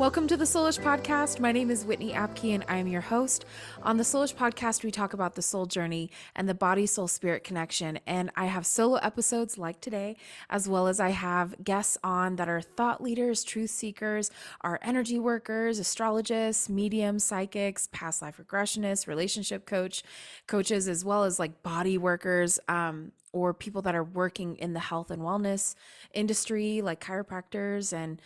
Welcome to the Soulish Podcast. My name is Whitney Apke and I am your host. On the Soulish Podcast, we talk about the soul journey and the body-soul-spirit connection. And I have solo episodes like today, as well as I have guests on that are thought leaders, truth seekers, are energy workers, astrologists, mediums, psychics, past life regressionists, relationship coaches, as well as like body workers, or people that are working in the health and wellness industry, like chiropractors and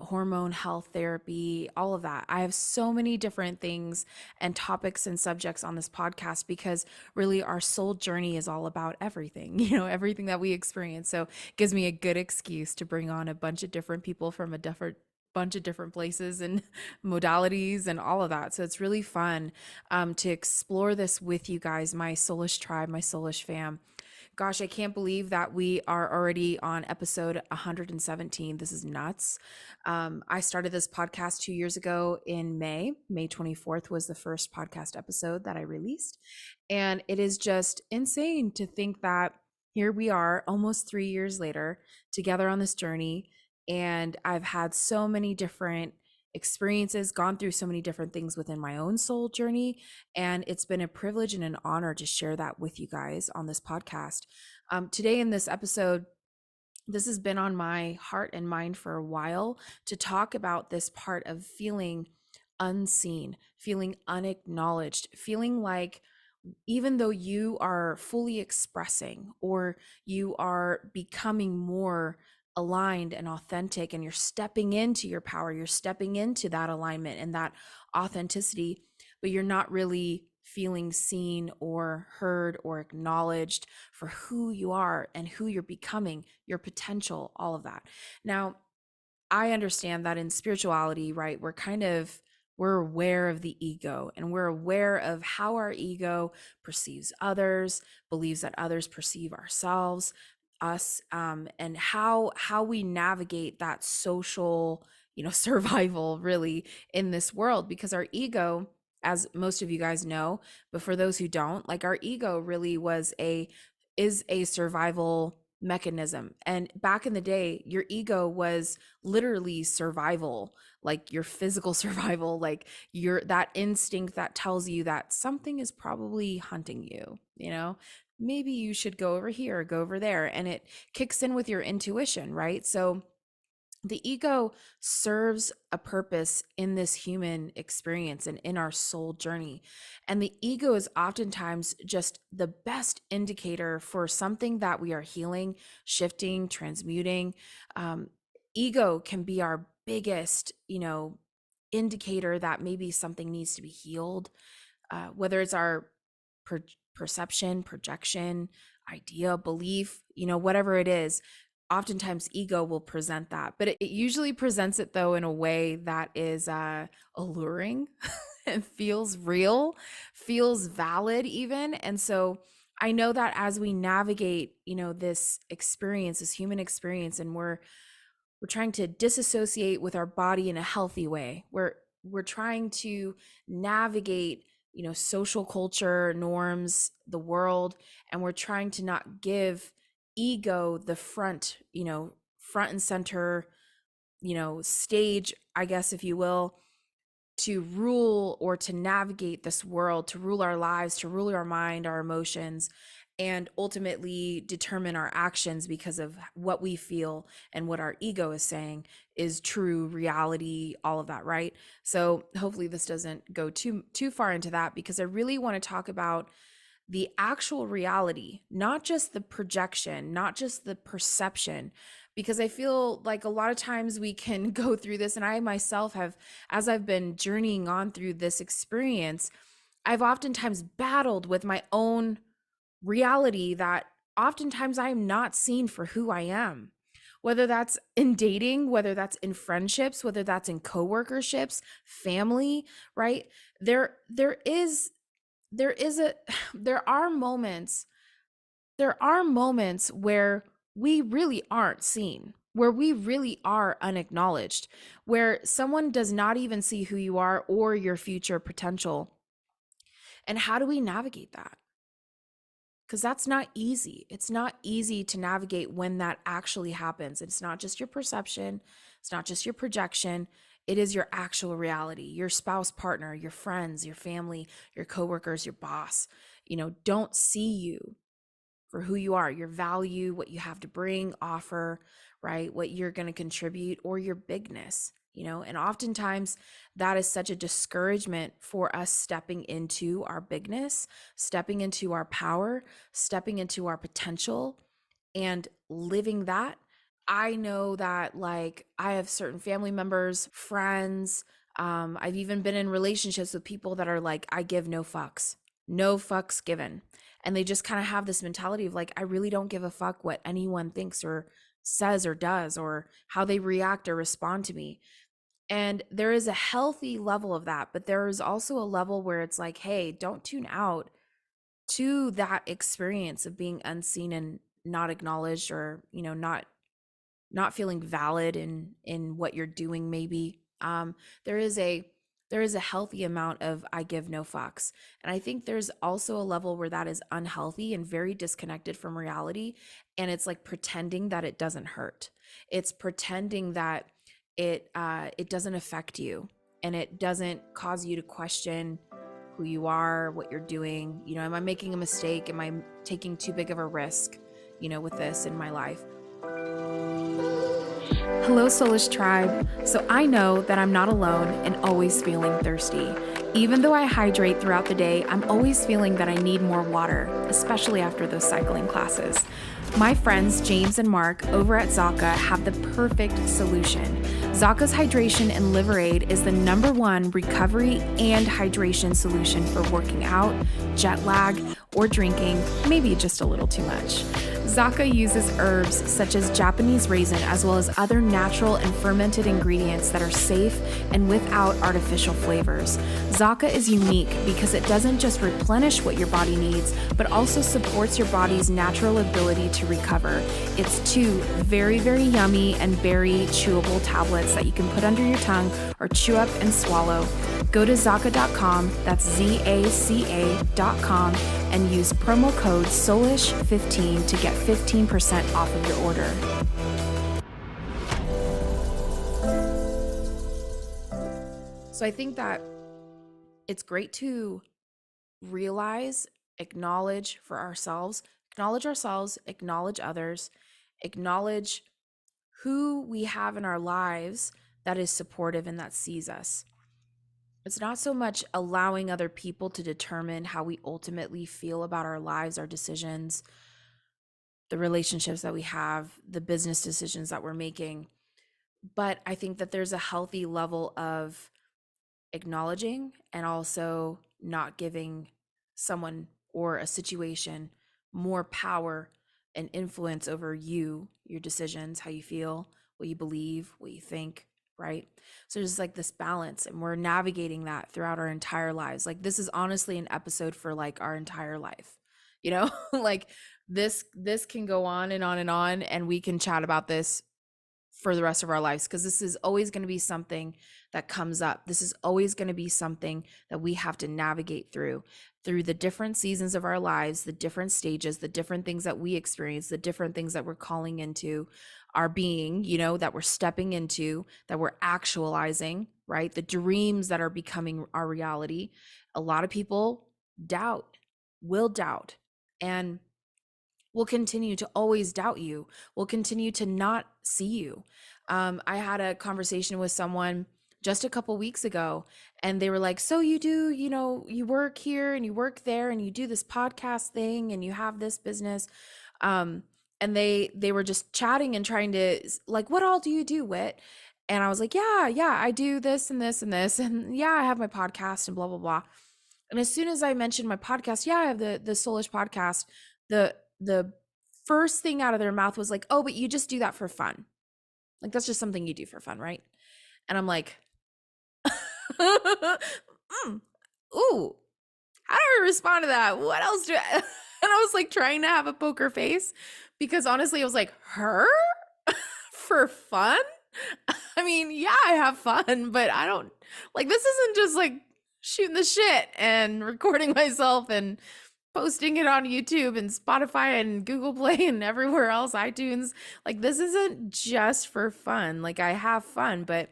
hormone health therapy, all of that. I have so many different things and topics and subjects on this podcast because really our soul journey is all about everything, everything that we experience. So it gives me a good excuse to bring on a bunch of different people from a bunch of different places and modalities and all of that. So it's really fun to explore this with you guys, my soulish tribe, my soulish fam. Gosh, I can't believe that we are already on episode 117. This is nuts. I started this podcast 2 years ago in May. May 24th was the first podcast episode that I released. And it is just insane to think that here we are almost 3 years later together on this journey. And I've had so many different experiences, gone through so many different things within my own soul journey. And it's been a privilege and an honor to share that with you guys on this podcast. Today in this episode, this has been on my heart and mind for a while to talk about this part of feeling unseen, feeling unacknowledged, feeling like even though you are fully expressing or you are becoming more aligned and authentic and you're stepping into your power, you're stepping into that alignment and that authenticity, but you're not really feeling seen or heard or acknowledged for who you are and who you're becoming, your potential, all of that. Now, I understand that in spirituality, right, we're aware of the ego and we're aware of how our ego perceives others, believes that others perceive us, and how we navigate that social, survival really in this world, because our ego, as most of you guys know, but for those who don't, like our ego really is a survival mechanism. And back in the day, your ego was literally survival, like your physical survival, like that instinct that tells you that something is probably hunting you, maybe you should go over here or go over there. And it kicks in with your intuition, right? So the ego serves a purpose in this human experience and in our soul journey. And the ego is oftentimes just the best indicator for something that we are healing, shifting, transmuting. Ego can be our biggest, indicator that maybe something needs to be healed, whether it's our perception, projection, idea, belief, whatever it is. Oftentimes ego will present that, but it usually presents it though in a way that is alluring and feels real, feels valid even. And so I know that as we navigate, this experience, this human experience, and we're trying to disassociate with our body in a healthy way. We're trying to navigate, social culture, norms, the world, and we're trying to not give ego the front and center, stage, I guess, if you will, to rule or to navigate this world, to rule our lives, to rule our mind, our emotions, and ultimately determine our actions because of what we feel and what our ego is saying is true reality, all of that, right? So hopefully this doesn't go too far into that, because I really want to talk about the actual reality, not just the projection, not just the perception, because I feel like a lot of times we can go through this. And I myself have, as I've been journeying on through this experience, I've oftentimes battled with my own reality that oftentimes I am not seen for who I am, whether that's in dating, whether that's in friendships, whether that's in coworkerships, family, right? There are moments where we really aren't seen, where we really are unacknowledged, where someone does not even see who you are or your future potential. And how do we navigate that? Because that's not easy. It's not easy to navigate when that actually happens. It's not just your perception. It's not just your projection. It is your actual reality. Your spouse, partner, your friends, your family, your coworkers, your boss, don't see you for who you are, your value, what you have to bring, offer, right? What you're going to contribute, or your bigness, and oftentimes that is such a discouragement for us stepping into our bigness, stepping into our power, stepping into our potential and living that. I know that, like, I have certain family members, friends, I've even been in relationships with people that are like, I give no fucks, no fucks given. And they just kind of have this mentality of like, I really don't give a fuck what anyone thinks or says or does or how they react or respond to me. And there is a healthy level of that, but there is also a level where it's like, hey, don't tune out to that experience of being unseen and not acknowledged, or not feeling valid in what you're doing. Maybe there is a healthy amount of I give no fucks, and I think there's also a level where that is unhealthy and very disconnected from reality, and it's like pretending that it doesn't hurt. It's pretending that it doesn't affect you, and it doesn't cause you to question who you are, what you're doing. Am I making a mistake? Am I taking too big of a risk, with this in my life? Hello, Soulish Tribe. So I know that I'm not alone and always feeling thirsty. Even though I hydrate throughout the day, I'm always feeling that I need more water, especially after those cycling classes. My friends James and Mark over at Zaka have the perfect solution. Zaka's Hydration and Liver Aid is the #1 recovery and hydration solution for working out, jet lag, or drinking maybe just a little too much. Zaka uses herbs such as Japanese raisin as well as other natural and fermented ingredients that are safe and without artificial flavors. Zaka is unique because it doesn't just replenish what your body needs, but also supports your body's natural ability to recover. It's 2 very, very yummy and berry chewable tablets that you can put under your tongue or chew up and swallow. Go to Zaka.com, that's ZACA.com, and use promo code SOULISH15 to get 15% off of your order. So I think that it's great to realize, acknowledge ourselves, acknowledge others, acknowledge who we have in our lives that is supportive and that sees us. It's not so much allowing other people to determine how we ultimately feel about our lives, our decisions, the relationships that we have, the business decisions that we're making. But I think that there's a healthy level of acknowledging and also not giving someone or a situation more power and influence over you, your decisions, how you feel, what you believe, what you think, right? So there's like this balance, and we're navigating that throughout our entire lives. Like, this is honestly an episode for like our entire life, like this can go on and on and on, and we can chat about this for the rest of our lives, because this is always going to be something that comes up. This is always going to be something that we have to navigate through the different seasons of our lives, the different stages, the different things that we experience, the different things that we're calling into our being, that we're stepping into, that we're actualizing, right? The dreams that are becoming our reality. A lot of people will doubt, and will continue to always doubt you, will continue to not see you. I had a conversation with someone just a couple weeks ago, and they were like, so you do, you work here and you work there and you do this podcast thing and you have this business. And they were just chatting and trying to like, what all do you do, Whit? And I was like, yeah, I do this and this and this. And yeah, I have my podcast and blah, blah, blah. And as soon as I mentioned my podcast, I have the Soulish podcast, the first thing out of their mouth was like, oh, but you just do that for fun. Like, that's just something you do for fun, right? And I'm like, ooh, how do I respond to that? What else do I? And I was like trying to have a poker face, because honestly, I was like, her for fun? I mean, yeah, I have fun, but I don't like, this isn't just like shooting the shit and recording myself and posting it on YouTube and Spotify and Google Play and everywhere else, iTunes. Like, this isn't just for fun. Like, I have fun, but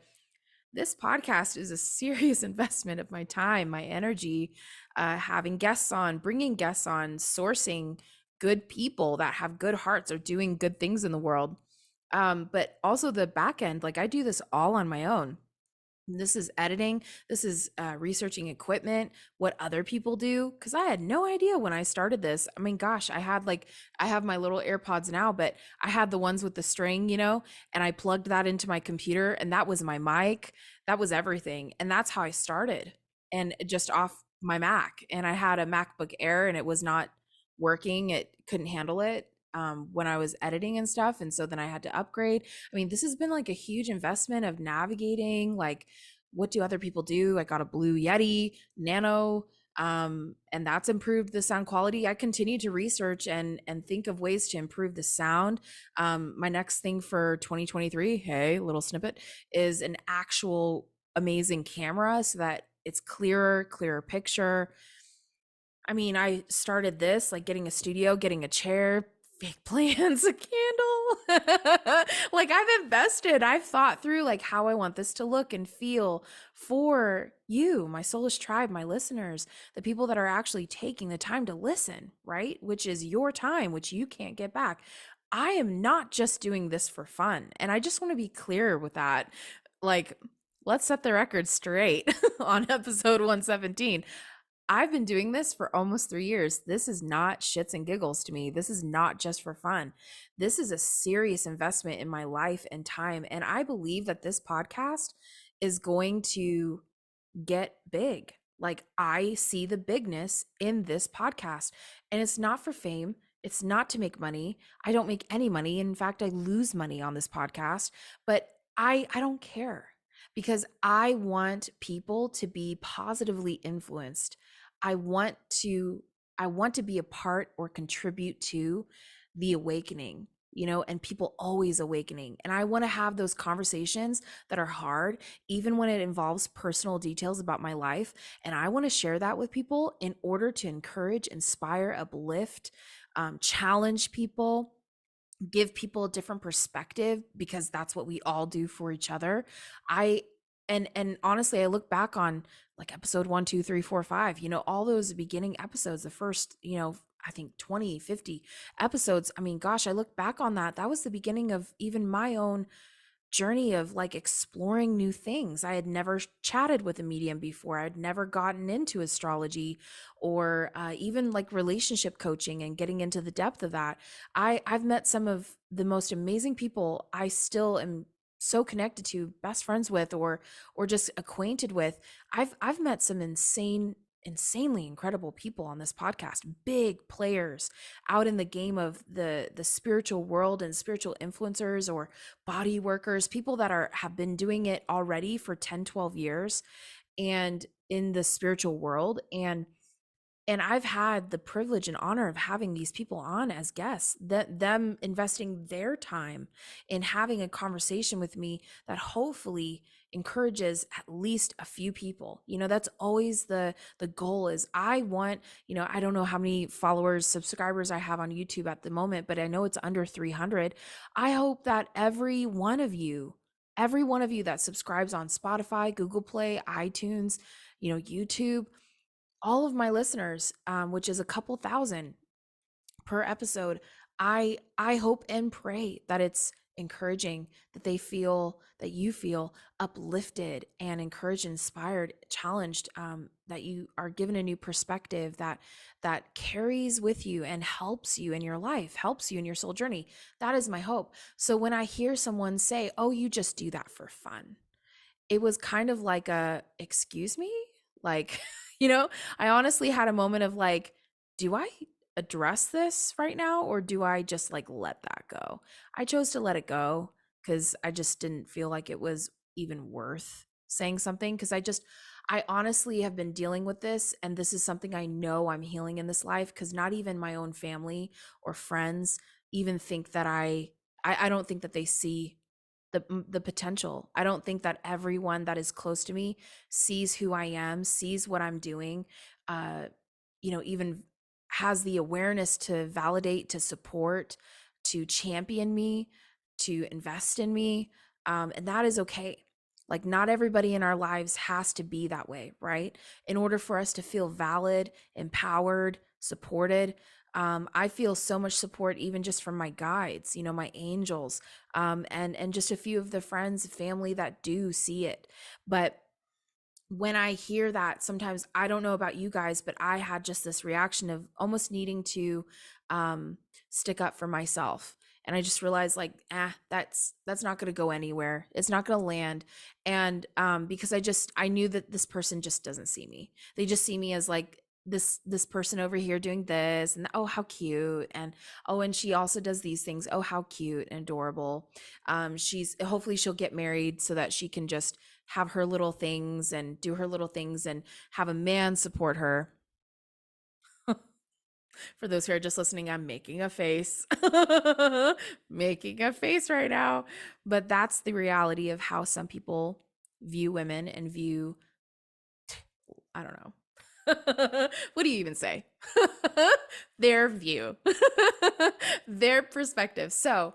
this podcast is a serious investment of my time, my energy, having guests on, bringing guests on, sourcing good people that have good hearts or doing good things in the world. But also the back end, like I do this all on my own. This is editing. This is researching equipment, what other people do. Cause I had no idea when I started this. I mean, gosh, I have my little AirPods now, but I had the ones with the string, and I plugged that into my computer and that was my mic. That was everything. And that's how I started, and just off my Mac. And I had a MacBook Air and it was not working. It couldn't handle it when I was editing and stuff. And so then I had to upgrade. I mean, this has been like a huge investment of navigating, like, what do other people do? I got a Blue Yeti Nano, and that's improved the sound quality. I continue to research and think of ways to improve the sound. My next thing for 2023, hey, little snippet, is an actual amazing camera so that it's clearer picture. I mean, I started this like getting a studio, getting a chair, fake plants, a candle. Like I've invested, I've thought through like how I want this to look and feel for you, my soulish tribe, my listeners, the people that are actually taking the time to listen, right? Which is your time, which you can't get back. I am not just doing this for fun. And I just want to be clear with that. Like, let's set the record straight on episode 117. I've been doing this for almost 3 years. This is not shits and giggles to me. This is not just for fun. This is a serious investment in my life and time. And I believe that this podcast is going to get big. Like I see the bigness in this podcast, and it's not for fame. It's not to make money. I don't make any money. In fact, I lose money on this podcast, but I don't care because I want people to be positively influenced. I want to I want to be a part or contribute to the awakening, and people always awakening. And I want to have those conversations that are hard, even when it involves personal details about my life. And I want to share that with people in order to encourage, inspire, uplift, challenge people, give people a different perspective, because that's what we all do for each other. I and honestly, I look back on like episode 1, 2, 3, 4, 5, all those beginning episodes, the first, I think 20, 50 episodes. I mean, gosh, I look back on that. That was the beginning of even my own journey of like exploring new things. I had never chatted with a medium before. I'd never gotten into astrology or even like relationship coaching and getting into the depth of that. I've met some of the most amazing people. I still am so connected to, best friends with, or just acquainted with. I've met some insanely incredible people on this podcast, big players out in the game of the spiritual world, and spiritual influencers or body workers, people that have been doing it already for 10, 12 years and in the spiritual world. And I've had the privilege and honor of having these people on as guests, that them investing their time in having a conversation with me that hopefully encourages at least a few people. That's always the goal. Is I want, I don't know how many followers, subscribers I have on YouTube at the moment, but I know it's under 300. I hope that every one of you that subscribes on Spotify, Google Play, iTunes, YouTube, all of my listeners, which is a couple thousand per episode, I hope and pray that it's encouraging, that you feel uplifted and encouraged, inspired, challenged, that you are given a new perspective that carries with you and helps you in your life, helps you in your soul journey. That is my hope. So when I hear someone say, "Oh, you just do that for fun," it was kind of like excuse me? Like, I honestly had a moment of like, do I address this right now, or do I just like let that go? I chose to let it go because I just didn't feel like it was even worth saying something, because I honestly have been dealing with this, and this is something I know I'm healing in this life, because not even my own family or friends even think that I don't think that they see the potential. I don't think that everyone that is close to me sees who I am, sees what I'm doing, uh, even has the awareness to validate, to support, to champion me, to invest in me. And that is okay. Like, not everybody in our lives has to be that way, right? In order for us to feel valid, empowered, supported, I feel so much support even just from my guides, my angels, and just a few of the friends, family that do see it. But when I hear that, sometimes I don't know about you guys, but I had just this reaction of almost needing to um, stick up for myself. And I just realized, like, that's not going to go anywhere. It's not going to land. And because I knew that this person just doesn't see me. They just see me as like this person over here doing this, and oh, how cute, and oh, and she also does these things. Oh, how cute and adorable. She's hopefully she'll get married so that she can just have her little things and do her little things and have a man support her. For those who are just listening, I'm making a face, making a face right now. But that's the reality of how some people view women and view, I don't know. What do you even say? Their view, their perspective. So,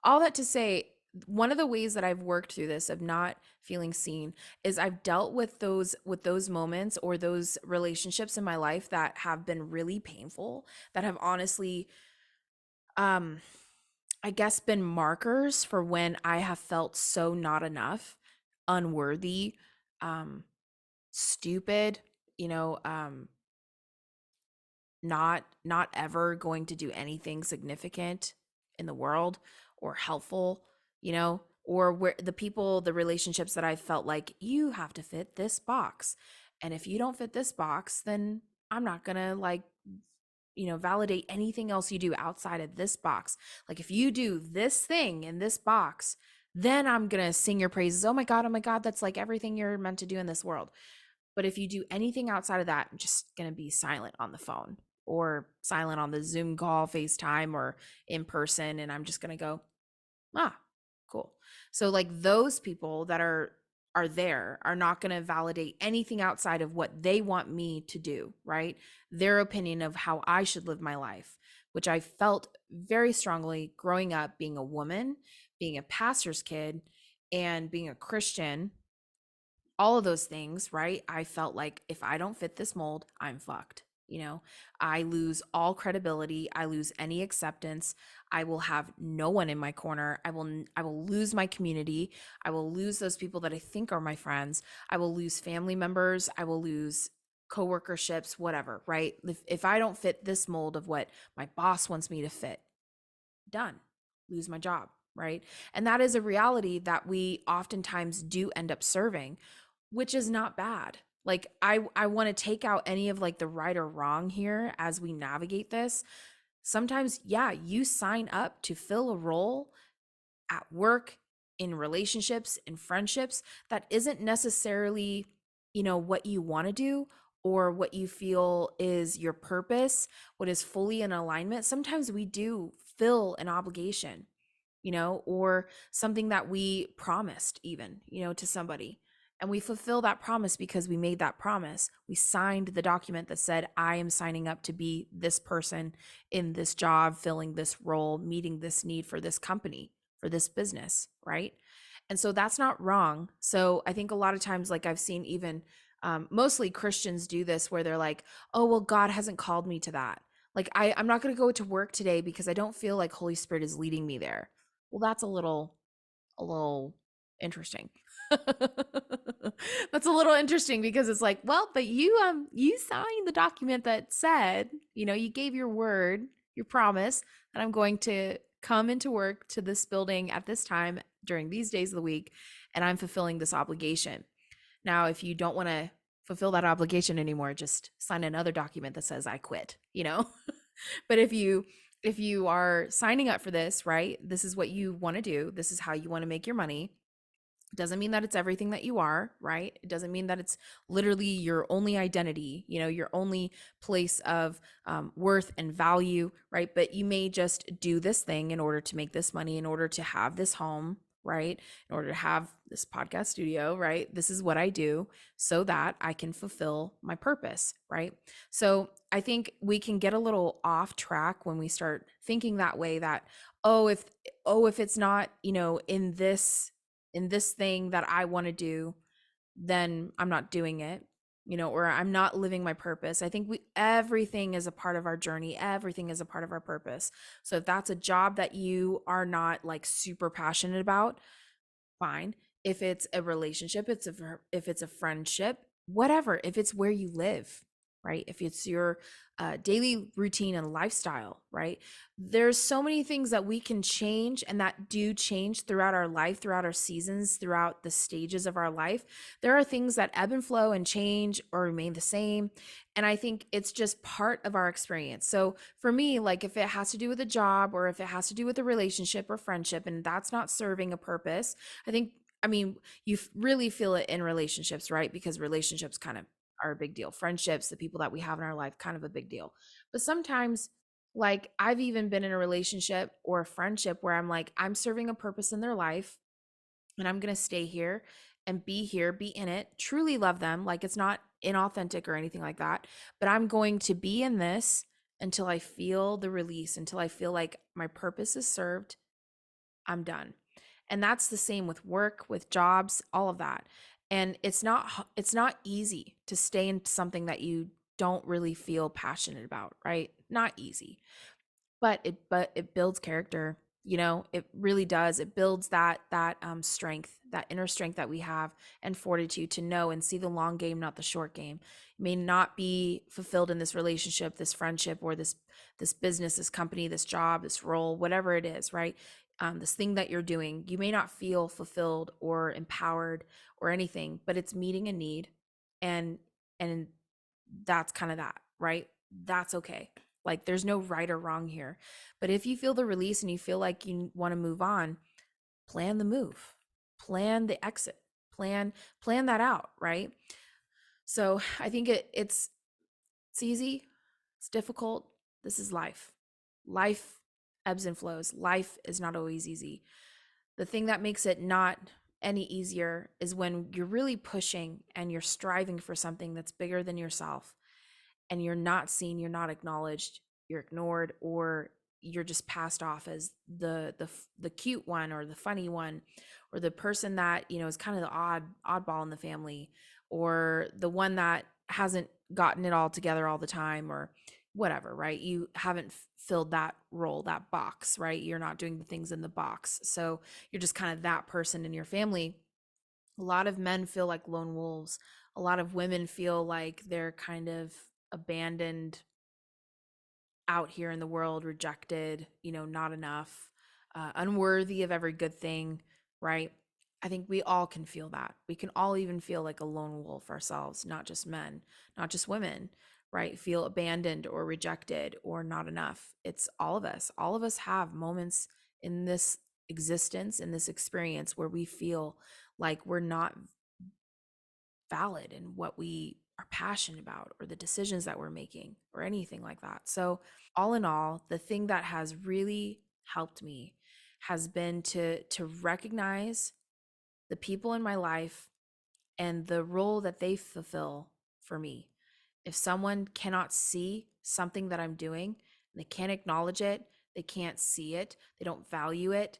all that to say, one of the ways that I've worked through this of not feeling seen is I've dealt with those moments or those relationships in my life that have been really painful, that have honestly um I guess been markers for when I have felt so not enough, unworthy, um stupid, you know, not ever going to do anything significant in the world or helpful, or where the relationships that I felt like you have to fit this box. And if you don't fit this box, then I'm not going to like, validate anything else you do outside of this box. Like if you do this thing in this box, then I'm going to sing your praises. Oh my God, that's like everything you're meant to do in this world. But if you do anything outside of that, I'm just going to be silent on the phone or silent on the Zoom call, FaceTime, or in person. And I'm just going to go, ah, cool. So like those people that are there are not going to validate anything outside of what they want me to do, right? Their opinion of how I should live my life, which I felt very strongly growing up, being a woman, being a pastor's kid, and being a Christian, all of those things, right? I felt like if I don't fit this mold, I'm fucked. I lose all credibility. I lose any acceptance. I will have no one in my corner. I will lose my community. I will lose those people that I think are my friends. I will lose family members. I will lose coworkerships, whatever, right? If I don't fit this mold of what my boss wants me to fit, done. Lose my job, right? And that is a reality that we oftentimes do end up serving, which is not bad. Like I want to take out any of like the right or wrong here as we navigate this. Sometimes, yeah, you sign up to fill a role at work, in relationships, in friendships that isn't necessarily, what you want to do or what you feel is your purpose, what is fully in alignment. Sometimes we do fill an obligation, or something that we promised even, to somebody. And we fulfill that promise because we made that promise. We signed the document that said, I am signing up to be this person in this job, filling this role, meeting this need for this company, for this business, right? And so that's not wrong. So I think a lot of times, like I've seen even mostly Christians do this where they're like, oh, well, God hasn't called me to that. Like, I'm not going to go to work today because I don't feel like Holy Spirit is leading me there. Well, that's a little interesting. That's a little interesting because it's like, well, but you signed the document that said, you gave your word, your promise that I'm going to come into work to this building at this time during these days of the week, and I'm fulfilling this obligation. Now, if you don't want to fulfill that obligation anymore, just sign another document that says I quit. But if you are signing up for this, right? This is what you want to do. This is how you want to make your money. It doesn't mean that it's everything that you are, right? It doesn't mean that it's literally your only identity, your only place of worth and value, right? But you may just do this thing in order to make this money, in order to have this home, right? In order to have this podcast studio, right? This is what I do so that I can fulfill my purpose, right? So I think we can get a little off track when we start thinking that way, that, oh, if it's not, in this in this thing that I want to do, then I'm not doing it, or I'm not living my purpose. I think everything is a part of our journey. Everything is a part of our purpose. So if that's a job that you are not like super passionate about, fine. If it's a relationship, if it's a friendship, whatever, if it's where you live, right? If it's your daily routine and lifestyle, right? There's so many things that we can change and that do change throughout our life, throughout our seasons, throughout the stages of our life. There are things that ebb and flow and change or remain the same. And I think it's just part of our experience. So for me, like if it has to do with a job or if it has to do with a relationship or friendship and that's not serving a purpose, I mean, you really feel it in relationships, right? Because relationships kind of are a big deal. Friendships, the people that we have in our life, kind of a big deal. But sometimes, like, I've even been in a relationship or a friendship where I'm like, I'm serving a purpose in their life and I'm going to stay here, be in it, truly love them. Like, it's not inauthentic or anything like that. But I'm going to be in this until I feel the release, until I feel like my purpose is served. I'm done. And that's the same with work, with jobs, all of that. And it's not easy to stay in something that you don't really feel passionate about, right? Not easy, but it builds character. It really does. It builds that strength, that inner strength that we have, and fortitude to know and see the long game, not the short game. You may not be fulfilled in this relationship, this friendship, or this business, this company, this job, this role, whatever it is, right? This thing that you're doing, you may not feel fulfilled or empowered or anything, but it's meeting a need, and and that's kind of that, right? That's okay. Like, there's no right or wrong here. But if you feel the release and you feel like you want to move on, plan the move, plan the exit, plan that out, right? So I think it's easy, it's difficult. This is life. Life ebbs and flows. Life is not always easy. The thing that makes it not any easier is when you're really pushing and you're striving for something that's bigger than yourself, and you're not seen, you're not acknowledged, you're ignored, or you're just passed off as the cute one or the funny one, or the person that is kind of the oddball in the family, or the one that hasn't gotten it all together all the time, or whatever, right? You haven't filled that role, that box, right? You're not doing the things in the box, so you're just kind of that person in your family. A lot of men feel like lone wolves. A lot of women feel like they're kind of abandoned out here in the world, rejected, not enough, unworthy of every good thing, right? I think we all can feel that. We can all even feel like a lone wolf ourselves, not just men, not just women, right? Feel abandoned or rejected or not enough. It's all of us. All of us have moments in this existence, in this experience, where we feel like we're not valid in what we are passionate about or the decisions that we're making or anything like that. So, all in all, the thing that has really helped me has been to recognize the people in my life and the role that they fulfill for me. If someone cannot see something that I'm doing, they can't acknowledge it, they can't see it, they don't value it,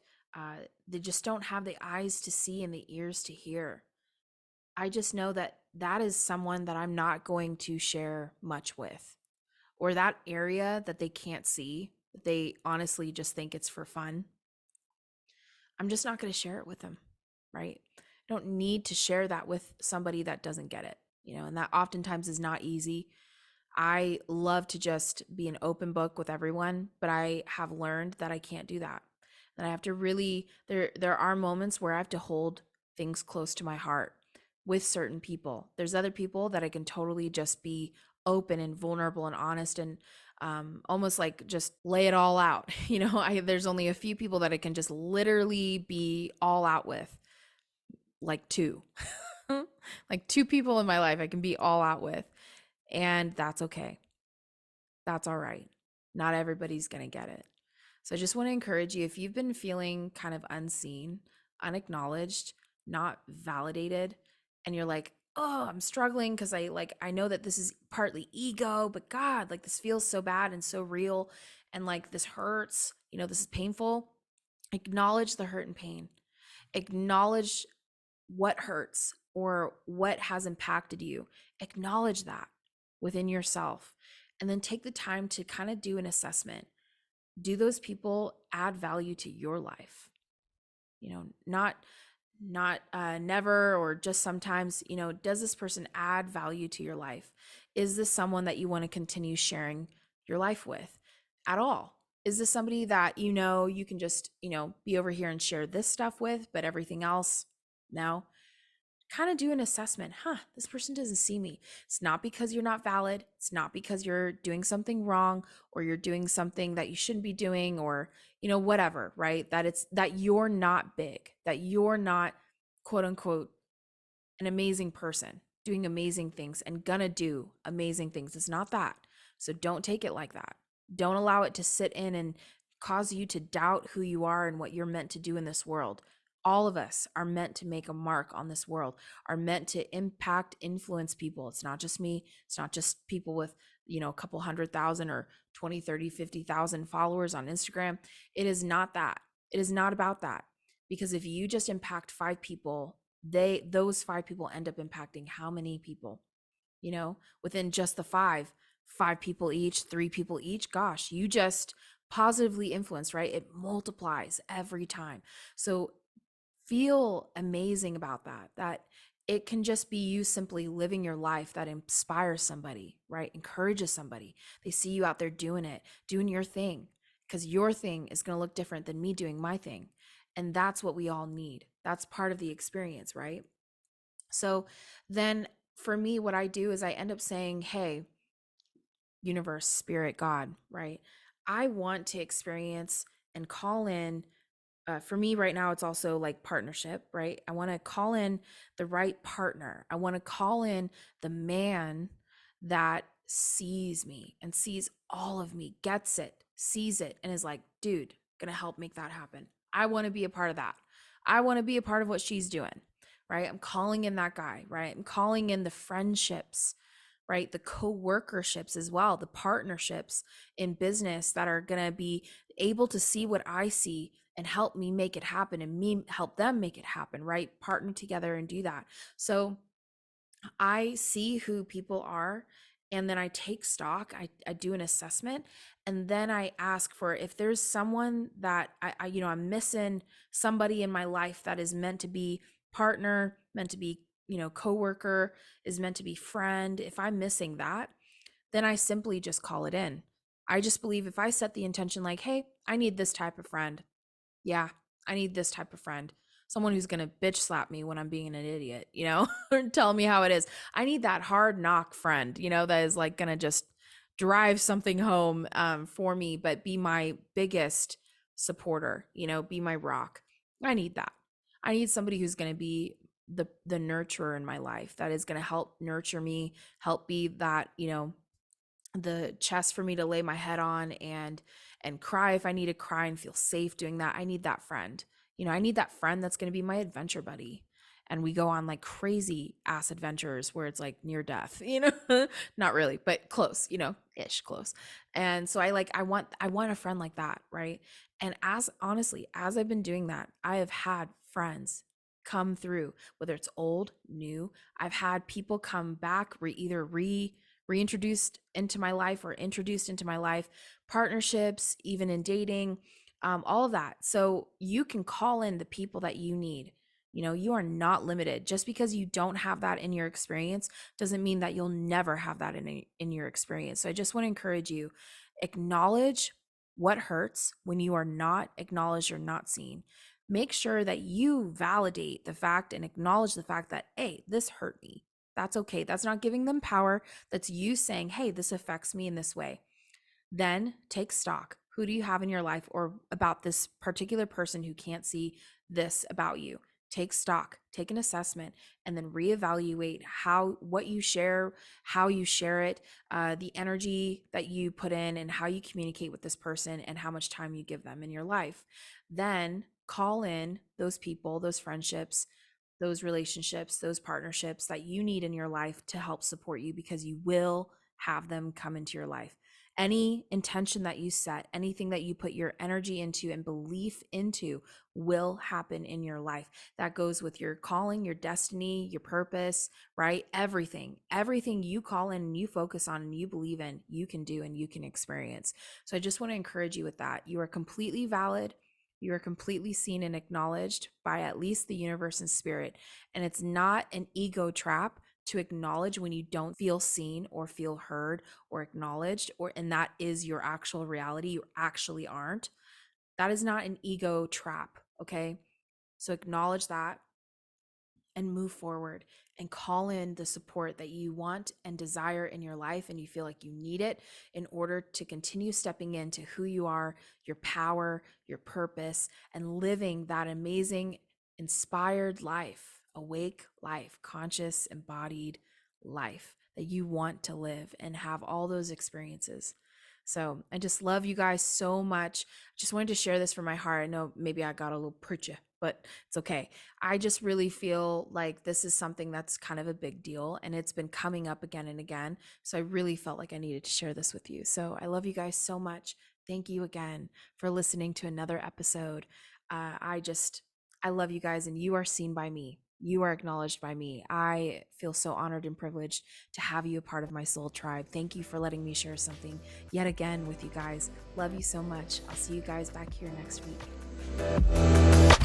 they just don't have the eyes to see and the ears to hear, I just know that that is someone that I'm not going to share much with, or that area that they can't see, that they honestly just think it's for fun. I'm just not going to share it with them, right? I don't need to share that with somebody that doesn't get it, and that oftentimes is not easy. I love to just be an open book with everyone, but I have learned that I can't do that. That I have to really there are moments where I have to hold things close to my heart with certain people. There's other people that I can totally just be open and vulnerable and honest and almost like just lay it all out. There's only a few people that I can just literally be all out with, like two, like two people in my life I can be all out with, and that's okay. That's all right. Not everybody's going to get it. So I just want to encourage you, if you've been feeling kind of unseen, unacknowledged, not validated, and you're like, "Oh, I'm struggling because I know that this is partly ego, but God, like this feels so bad and so real, and like this hurts, this is painful." Acknowledge the hurt and pain. Acknowledge what hurts or what has impacted you. Acknowledge that within yourself. And then take the time to kind of do an assessment. Do those people add value to your life? Not never or just sometimes. Does this person add value to your life? Is this someone that you want to continue sharing your life with at all? Is this somebody that you can just be over here and share this stuff with, but everything else no? Kind of do an assessment. This person doesn't see me. It's not because you're not valid. It's not because you're doing something wrong or you're doing something that you shouldn't be doing, or whatever, right? That you're not big, that you're not quote unquote an amazing person doing amazing things and gonna do amazing things. It's not that. So don't take it like that. Don't allow it to sit in and cause you to doubt who you are and what you're meant to do in this world. All of us are meant to make a mark on this world, are meant to impact, influence people. It's not just me. It's not just people with, a couple 100,000 or 20, 30, 50,000 followers on Instagram. It is not that. It is not about that. Because if you just impact 5 people, those 5 people end up impacting how many people? Within just the 5 people each, 3 people each. Gosh, you just positively influence, right? It multiplies every time. So feel amazing about that it can just be you simply living your life that inspires somebody, right? Encourages somebody. They see you out there doing it, doing your thing, because your thing is going to look different than me doing my thing. And that's what we all need. That's part of the experience, right? So then for me, what I do is I end up saying, hey, universe, spirit, God, right? I want to experience and call in. For me right now, it's also like partnership, right? I want to call in the right partner. I want to call in the man that sees me and sees all of me, gets it, sees it, and is like, dude, gonna help make that happen. I want to be a part of that. I want to be a part of what she's doing, right? I'm calling in that guy, right? I'm calling in the friendships, right? The co-workerships as well, the partnerships in business that are going to be able to see what I see and help me make it happen, and me help them make it happen, right? Partner together and do that. So I see who people are, and then I take stock. I do an assessment, and then I ask for, if there's someone that I'm missing, somebody in my life that is meant to be partner, meant to be, coworker, is meant to be friend. If I'm missing that, then I simply just call it in. I just believe if I set the intention like, hey, I need this type of friend. Yeah, I need this type of friend. Someone who's going to bitch slap me when I'm being an idiot, or tell me how it is. I need that hard knock friend, that is like going to just drive something home for me, but be my biggest supporter, be my rock. I need that. I need somebody who's going to be the nurturer in my life, that is going to help nurture me, help be that, the chest for me to lay my head on and cry if I need to cry and feel safe doing that. I need that friend. I need that friend that's going to be my adventure buddy. And we go on like crazy ass adventures where it's like near death, not really, but close, ish close. And so I want a friend like that, right? And as honestly, as I've been doing that, I have had friends come through, whether it's old, new. I've had people come back, either reintroduced into my life or introduced into my life, partnerships, even in dating, all of that. So you can call in the people that you need. You are not limited. Just because you don't have that in your experience doesn't mean that you'll never have that in your experience. So I just want to encourage you, acknowledge what hurts when you are not acknowledged or not seen. Make sure that you validate the fact and acknowledge the fact that, hey, this hurt me. That's okay. That's not giving them power. That's you saying, hey, this affects me in this way. Then take stock. Who do you have in your life, or about this particular person who can't see this about you? Take stock, take an assessment, and then reevaluate what you share, how you share it, the energy that you put in, and how you communicate with this person, and how much time you give them in your life. Then call in those people, those friendships, those relationships, those partnerships that you need in your life to help support you, because you will have them come into your life. Any intention that you set, anything that you put your energy into and belief into will happen in your life. That goes with your calling, your destiny, your purpose, right? Everything you call in and you focus on and you believe in, you can do and you can experience. So I just want to encourage you with that. You are completely valid. You are completely seen and acknowledged by at least the universe and spirit. And it's not an ego trap to acknowledge when you don't feel seen or feel heard or acknowledged, and that is your actual reality. You actually aren't. That is not an ego trap. Okay. So acknowledge that and move forward and call in the support that you want and desire in your life, and you feel like you need it in order to continue stepping into who you are, your power, your purpose, and living that amazing, inspired life, awake life, conscious, embodied life that you want to live and have all those experiences. So I just love you guys so much. Just wanted to share this from my heart. I know maybe I got a little preachy, but it's okay. I just really feel like this is something that's kind of a big deal, and it's been coming up again and again. So I really felt like I needed to share this with you. So I love you guys so much. Thank you again for listening to another episode. I love you guys, and you are seen by me. You are acknowledged by me. I feel so honored and privileged to have you a part of my soul tribe. Thank you for letting me share something yet again with you guys. Love you so much. I'll see you guys back here next week.